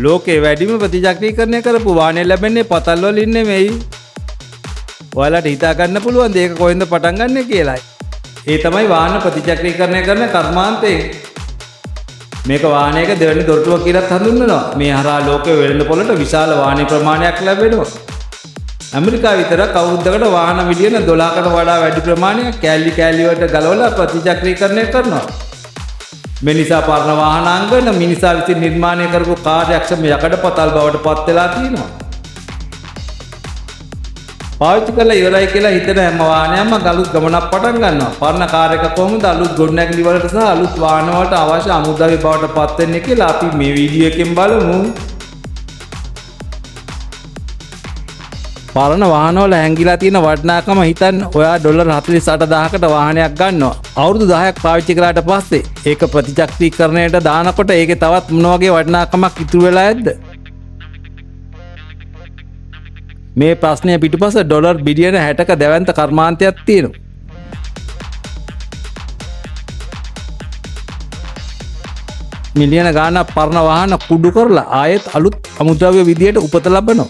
ලෝකේ වැඩිම ප්‍රතිචක්‍රීකරණය කරපු වාහනය ලැබෙන්නේ පතල් වලින් නෙමෙයි. ඔයාලට හිතා ගන්න පුළුවන් මේක කොහෙන්ද පටන් ගන්නෙ කියලා. ඒ තමයි වාහන ප්‍රතිචක්‍රීකරණය කරන කර්මාන්තය. මේක වාහනයක දෙවෙනි දොරටුව කියලාත් හඳුන්වනවා. මේ හරහා ලෝකයේ වෙළඳ පොළට විශාල වාහන ප්‍රමාණයක් ලැබෙනවා. ඇමරිකාව විතරක් අවුරුද්දකට වාහන මිලියන 12කට වඩා වැඩි ප්‍රමාණයක් කෑලි වලට ගලවලා ප්‍රතිචක්‍රීකරණය කරනවා. මේ නිසා පරණ වාහනාංගන මිනිසා විසින් නිර්මාණය කරපු කාර්යක්ෂම යකඩ පතල් බවට පත් වෙලා තියෙනවා. පාවිච්චි කරලා ඉවරයි කියලා හිතන හැම වාහනයක්ම අලුත් ගමනක් පටන් ගන්නවා. පරණ කාර් එක කොහොමද අලුත් ගොඩනැගිලි වලට සහ අලුත් වාහන වලට අවශ්‍ය අමුද්‍රව්‍ය බවට පත් වෙන්නේ කියලා අපි මේ වීඩියෝ එකෙන් බලමු. පරණ වාහනවල හැංගිලා තියෙන වටිනාකම හිතන්න. ඔයා ඩොලර් 48000කට වාහනයක් ගන්නවා. අවුරුදු 10ක් පාවිච්චි කළාට පස්සේ ඒක ප්‍රතිචක්‍රීකරණයට දානකොට ඒකේ තවත් මොන වගේ වටිනාකමක් ඉතුරු වෙලා ඇද්ද? මේ ප්‍රශ්නය පිටුපස ඩොලර් බිලියන 60ක දැවැන්ත කර්මාන්තයක් තියෙනවා. මිලියන ගාණක් පරණ වාහන කුඩු කරලා ආයෙත් අලුත් අමුද්‍රව්‍ය විදියට උපත ලබනවා.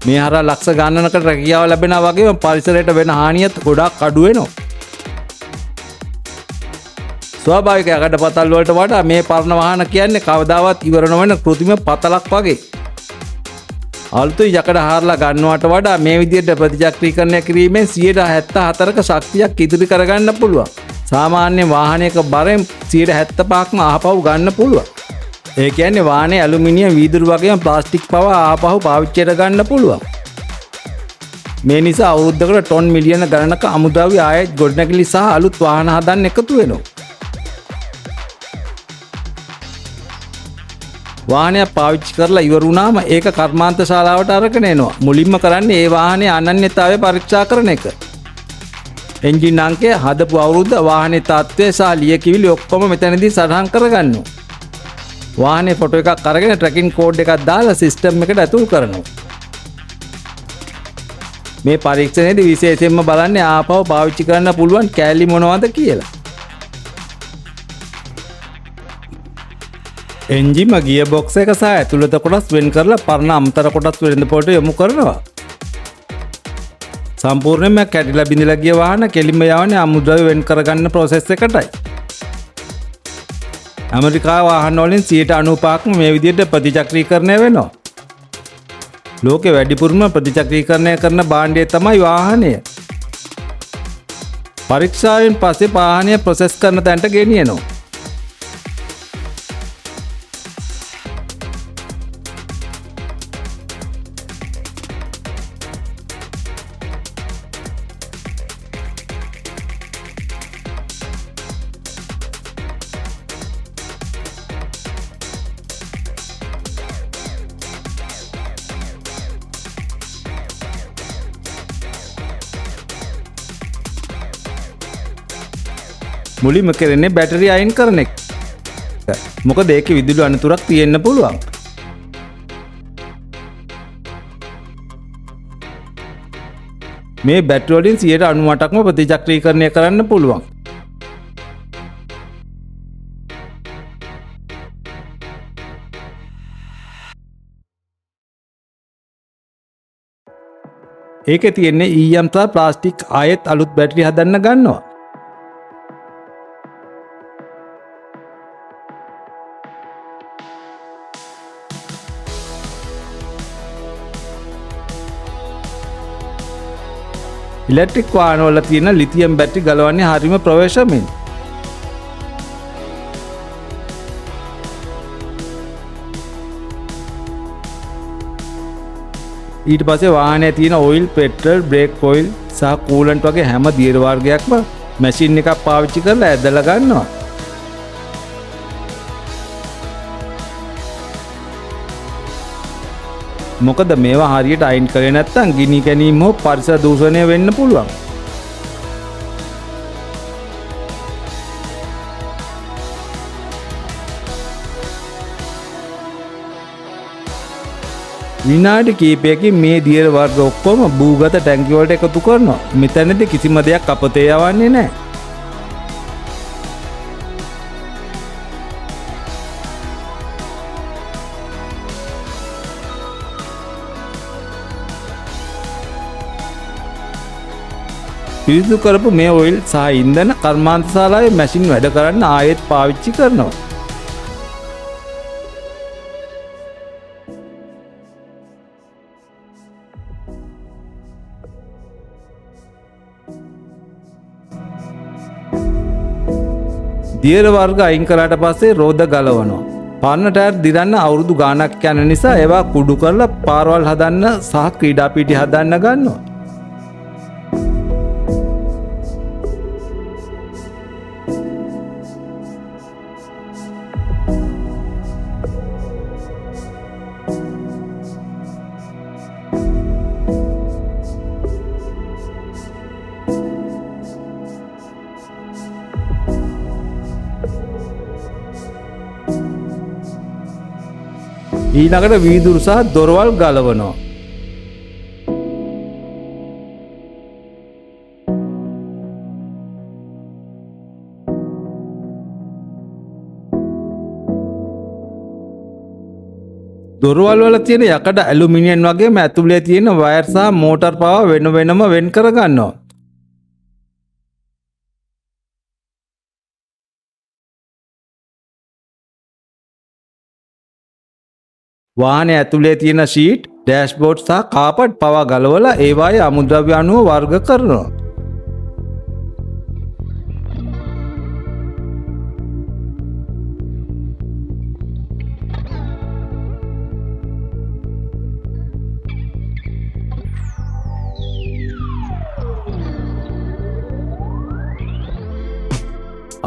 මේ හරහා ලක්ෂ ගණනකට රැකියාව ලැබෙනා වගේම පරිසරයට වෙන හානියත් ගොඩාක් අඩු වෙනවා. ස්වාභාවික යකඩ පතල් වලට වඩා මේ පරණ වාහන කියන්නේ කවදාවත් ඉවර නොවන કૃතිම පතලක් වගේ. අලුතින් යකඩ හාරලා ගන්නවට වඩා මේ විදිහට ප්‍රතිචක්‍රීකරණය කිරීමෙන් 74%ක ශක්තියක් ඉදිරි කරගන්න පුළුවන්. සාමාන්‍ය වාහනයක බරෙන් 75%ක්ම ආපහු ගන්න පුළුවන්. ඒ කියන්නේ වාහනේ ඇලුමිනියම් වීදුරු වගේම ප්ලාස්ටික් පවා ආපහු පාවිච්චියට ගන්න පුළුවන්. මේ නිසා අවුරුද්දකට ටොන් මිලියන ගණනක අමුද්‍රව්‍ය ආයෙත් ගොඩනැගිලි සහ අලුත් වාහන හදන්න එකතු වෙනවා. වාහනයක් පාවිච්චි කරලා ඉවර වුණාම ඒක කර්මාන්ත ශාලාවට අරගෙන එනවා. මුලින්ම කරන්නේ ඒ වාහනේ අනන්‍යතාවය පරීක්ෂා කරන එක. එන්ජින් අංකය, හදපු අවුරුද්ද, වාහනේ තත්ත්වය සහ ලියකියවිලි ඔක්කොම මෙතනදී සටහන් කරගන්නවා. වාහනේ ෆොටෝ එකක් අරගෙන ට්‍රැකින් කෝඩ් එකක් දාලා සිස්ටම් එකට ඇතුල් කරනවා. මේ පරීක්ෂණයේදී විශේෂයෙන්ම බලන්නේ ආපහු පාවිච්චි කරන්න පුළුවන් කෑලි මොනවද කියලා. එන්ජිම ගියර් බොක්ස් එක සහ ඇතුළත කොටස් වෙන් කරලා පරණ අමතර කොටස් වෙළඳ පොළට යොමු කරනවා. සම්පූර්ණයෙන්ම කැඩිලා බිඳලා ගිය වාහන කෙලින්ම යවන්නේ අමුද්‍රව්‍ය වෙන් කරගන්න ප්‍රොසෙස් එකටයි. ඇමරිකාව වාහන වලින් 95%ක්ම මේ විදිහට ප්‍රතිචක්‍රීකරණය වෙනවා. ලෝකේ වැඩිපුරම ප්‍රතිචක්‍රීකරණය කරන භාණ්ඩය තමයි වාහනය. පරීක්ෂාවෙන් පස්සේ වාහනය ප්‍රොසෙස් කරන තැනට ගෙනියනවා. මුලින්ම කරන්නේ බැටරි අයින් කරන එක. මොකද ඒකේ විදුලි අනතුරක් තියෙන්න පුළුවන්. මේ බැටරි වලින් 98%ක්ම ප්‍රතිචක්‍රීකරණය කරන්න පුළුවන්. ඒකේ තියෙන්නේ ඊයම් සහ ප්ලාස්ටික් ආයෙත් අලුත් බැටරි හදන්න ගන්නවා. ඉලෙක්ට්‍රික් වාහන වල තියෙන ලිතියම් බැටරි ගලවන්නේ හරිම ප්‍රවේශමෙන්. ඊට පස්සේ වාහනේ තියෙන ඔයිල්, පෙට්‍රල්, බ්‍රේක් ඔයිල් සහ කූලන්ට් වගේ හැම දියර වර්ගයක්ම මැෂින් එකක් පාවිච්චි කරලා ඇදලා ගන්නවා. මොකද මේවා හරියට අයින් කරේ නැත්නම් ගිනි ගැනීම හෝ පරිසර දූෂණය වෙන්න පුළුවන්. විනාඩි කිහිපයකින් මේ දියර වර්ග ඔක්කොම භූගත ටැංකිය වලට එකතු කරනවා. මෙතනදී කිසිම දෙයක් අපතේ යවන්නේ නැහැ. පිරිසිදු කරපු මේ ඔයිල් සහ ඉන්ධන කර්මාන්තශාලාවේ මැෂින් වැඩ කරන්න ආයෙත් පාවිච්චි කරනවා. දියර වර්ග අයින් කරාට පස්සේ රෝද ගලවනවා. පරණ ටයර් දිරන්න අවුරුදු ගාණක් යන නිසා ඒවා කුඩු කරලා පාරවල් හදන්න සහ ක්‍රීඩා පිටි හදන්න ගන්නවා. ඊළඟට වීදුරු සහ දොරවල් ගලවනවා. දොරවල් වල තියෙන යකඩ ඇලුමිනියම් වගේම ඇතුලේ තියෙන වයර් සහ මෝටර් පවා වෙන වෙනම වෙන් කර ගන්නවා. වාහනේ ඇතුලේ තියෙන ෂීට්, ඩෑෂ්බෝඩ් සහ කාපට් පවා ගලවලා ඒවායේ අමුද්‍රව්‍ය අණුව වර්ග කරනවා.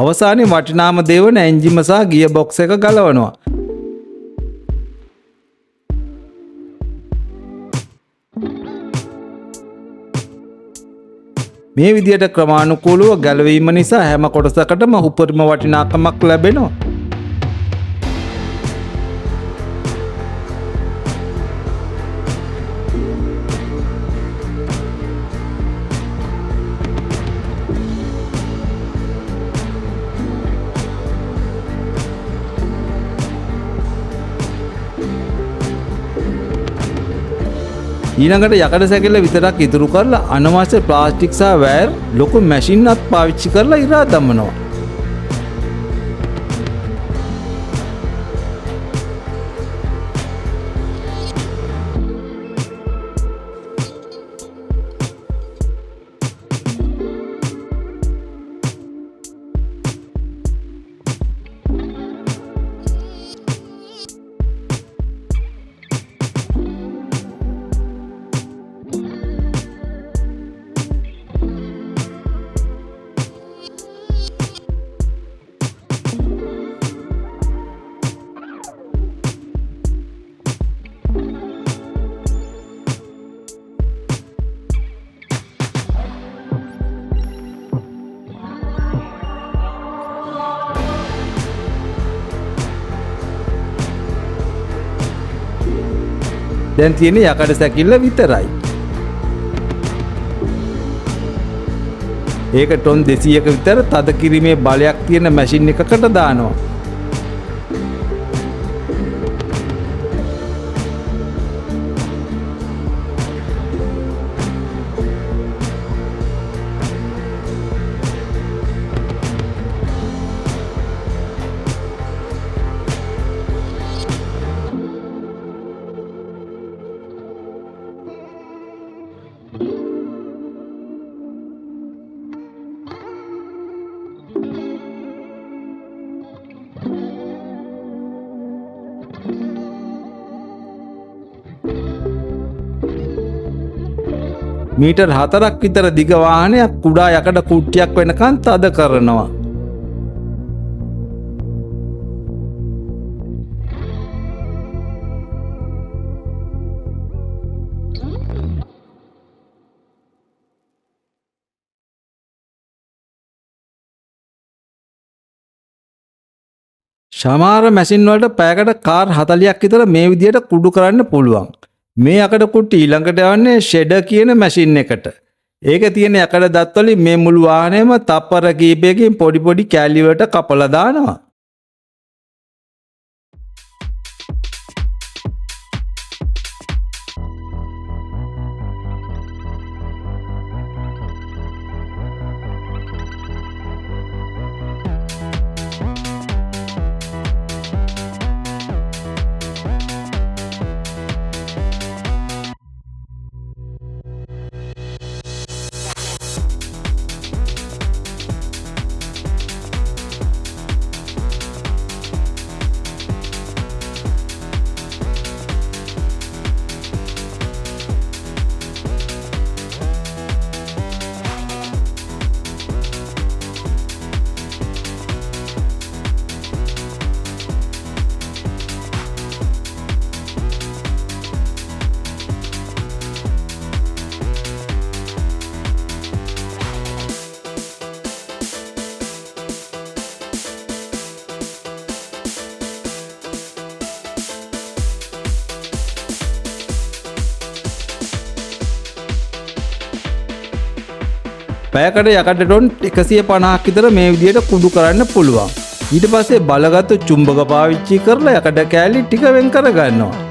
අවසානයේ වටිනාම දේ වන එන්ජිම සහ ගියර් බොක්ස් එක ගලවනවා. මේ විදියට ක්‍රමානුකූලව ගැලවීම නිසා හැම කොටසකටම උපරිම වටිනාකමක් ලැබෙනවා. ඊළඟට යකඩ සැකිල්ල විතරක් ඉතුරු කරලා අනවශ්‍ය ප්ලාස්ටික් සහ වයර් ලොකු මැෂින් අත් පාවිච්චි කරලා ඉරා දමනවා. දැන් තියෙන්නේ යකඩ සැකිල්ල විතරයි. ඒක ටොන් 200ක විතර තද කිරීමේ බලයක් තියෙන මැෂින් එකකට දානවා. මීටර් 4ක් විතර දිග වාහනයක් කුඩා යකඩ කුට්ටියක් වෙනකන් තද කරනවා. සමහර මැෂින් වලට පැයකට කාර් 40ක් විතර මේ විදිහට කුඩු කරන්න පුළුවන්. මේ යකඩ කුට්ටි ඊළඟට යවන්නේ ෂෙඩර් කියන මැෂින් එකට. ඒක තියෙන යකඩ දත් වලින් මේ මුළු වාහනයම තප්පර කීපයකින් පොඩි පොඩි කෑලි වලට කපලා දානවා. පැයකට යකඩ ටොන් 150ක් විතර මේ විදිහට කුඩු කරන්න පුළුවන්. ඊට පස්සේ බලගත් චුම්බක පාවිච්චි කරලා යකඩ කෑලි ටික වෙන් කර ගන්නවා.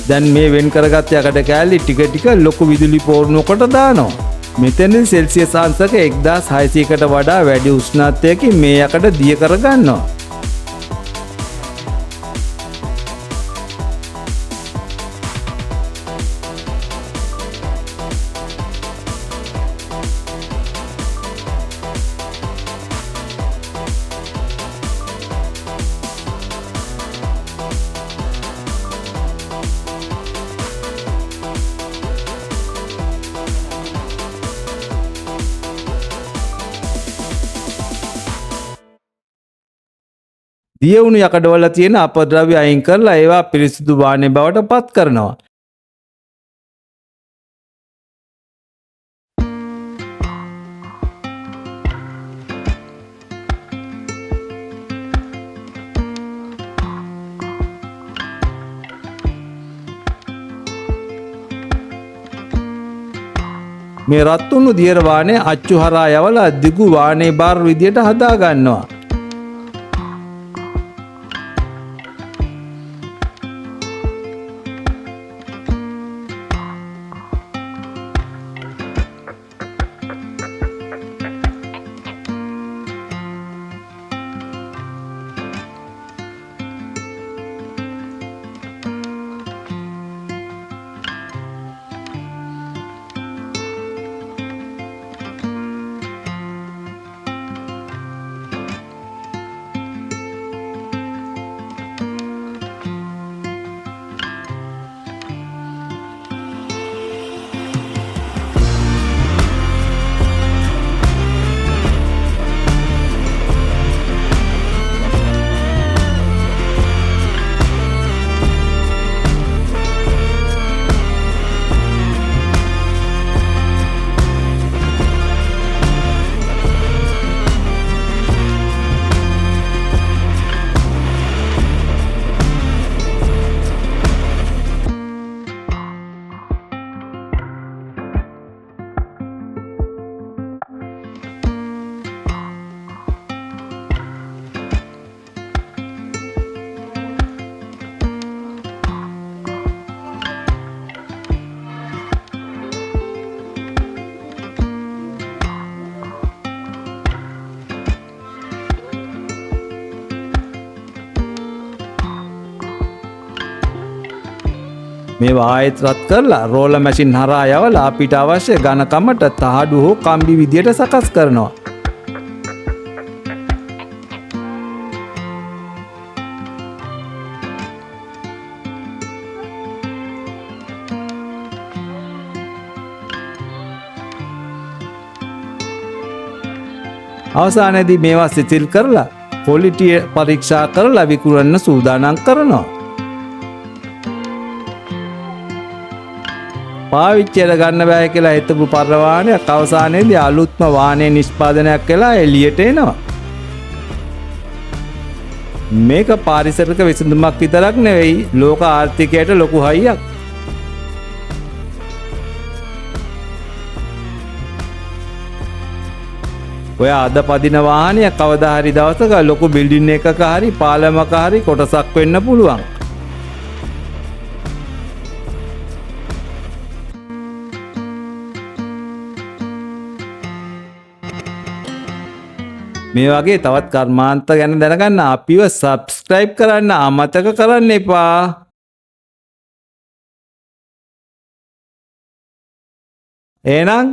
දැන් මේ වෙන් කරගත් යකඩ කෑලි ටික ටික ලොකු විදුලි පෝරණුවකට දානවා. මෙතනදී සෙල්සියස් අංශක 1600කට වඩා වැඩි උෂ්ණත්වයකින් මේ යකඩ දිය කර ගන්නවා. දියවුණු යකඩවල තියෙන අපද්‍රව්‍ය අයින් කරලා ඒවා පිරිසිදු වාහනේ බවට පත් කරනවා. මේ රත් වුණු දියර වාහනේ අච්චු හරහා යවලා දිගු වාහනේ බාර් විදියට හදා ගන්නවා. මේවා ආයෙත් රත් කරලා රෝලර් මැෂින් හරහා යවලා අපිට අවශ්‍ය ඝනකමට තහඩු හෝ කම්බි විදියට සකස් කරනවා. අවසානයේදී මේවා සිතිල් කරලා ක්වොලිටි පරීක්ෂා කරලා විකුණන්න සූදානම් කරනවා. පාවිච්චියට ගන්න බෑ කියලා හිතපු පරවාහනයක් අවසානයේදී අලුත්ම වාහනේ නිෂ්පාදනයක් වෙලා එළියට එනවා. මේක පාරිසරික විසඳුමක් විතරක් නෙවෙයි ලෝක ආර්ථිකයට ලොකු හයියක්. ඔය අද පදින වාහනය කවදා හරි දවසක ලොකු බිල්ඩින් එකක හරි පාලමක හරි කොටසක් වෙන්න පුළුවන්. මේ වගේ තවත් කර්මාන්ත ගැන දැනගන්න අපිව සබ්ස්ක්‍රයිබ් කරන්න අමතක කරන්න එපා. එහෙනම්